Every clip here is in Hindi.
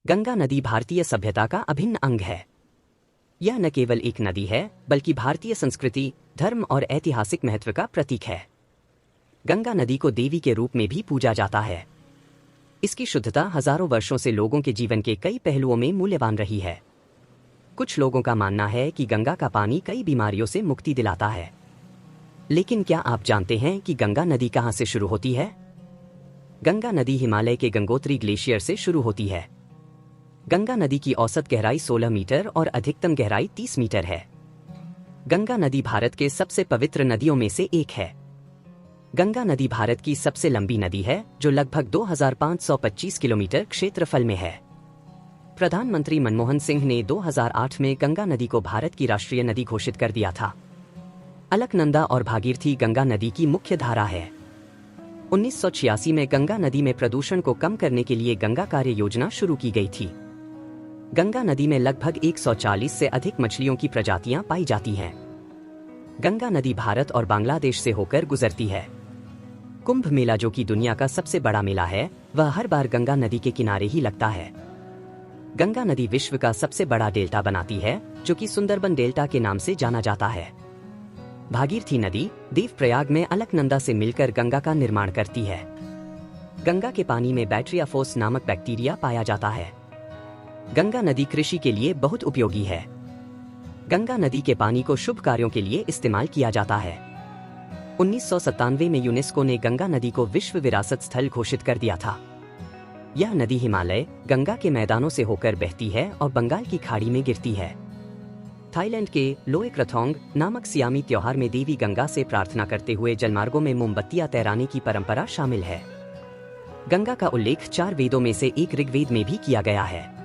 गंगा नदी भारतीय सभ्यता का अभिन्न अंग है। यह न केवल एक नदी है बल्कि भारतीय संस्कृति, धर्म और ऐतिहासिक महत्व का प्रतीक है। गंगा नदी को देवी के रूप में भी पूजा जाता है। इसकी शुद्धता हजारों वर्षों से लोगों के जीवन के कई पहलुओं में मूल्यवान रही है। कुछ लोगों का मानना है कि गंगा का पानी कई बीमारियों से मुक्ति दिलाता है। लेकिन क्या आप जानते हैं कि गंगा नदी कहाँ से शुरू होती है? गंगा नदी हिमालय के गंगोत्री ग्लेशियर से शुरू होती है। गंगा नदी की औसत गहराई 16 मीटर और अधिकतम गहराई 30 मीटर है। गंगा नदी भारत के सबसे पवित्र नदियों में से एक है। गंगा नदी भारत की सबसे लंबी नदी है, जो लगभग 2525 किलोमीटर क्षेत्रफल में है। प्रधानमंत्री मनमोहन सिंह ने 2008 में गंगा नदी को भारत की राष्ट्रीय नदी घोषित कर दिया था। अलकनंदा और भागीरथी गंगा नदी की मुख्य धारा है। 1986 में गंगा नदी में प्रदूषण को कम करने के लिए गंगा कार्य योजना शुरू की गई थी। गंगा नदी में लगभग 140 से अधिक मछलियों की प्रजातियां पाई जाती हैं। गंगा नदी भारत और बांग्लादेश से होकर गुजरती है। कुंभ मेला, जो कि दुनिया का सबसे बड़ा मेला है, वह हर बार गंगा नदी के किनारे ही लगता है। गंगा नदी विश्व का सबसे बड़ा डेल्टा बनाती है, जो कि सुंदरबन डेल्टा के नाम से जाना जाता है। भागीरथी नदी देवप्रयाग में अलकनंदा से मिलकर गंगा का निर्माण करती है। गंगा के पानी में बैट्रियाफोस नामक बैक्टीरिया पाया जाता है। गंगा नदी कृषि के लिए बहुत उपयोगी है। गंगा नदी के पानी को शुभ कार्यों के लिए इस्तेमाल किया जाता है। 1997 में यूनेस्को ने गंगा नदी को विश्व विरासत स्थल घोषित कर दिया था। यह नदी हिमालय, गंगा के मैदानों से होकर बहती है और बंगाल की खाड़ी में गिरती है। थाईलैंड के लोए क्रथोंग नामक सियामी त्योहार में देवी गंगा से प्रार्थना करते हुए जलमार्गों में मोमबत्तियां तैराने की परंपरा शामिल है। गंगा का उल्लेख 4 वेदों में से एक ऋग्वेद में भी किया गया है।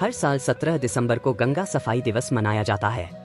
हर साल 17 दिसंबर को गंगा सफाई दिवस मनाया जाता है।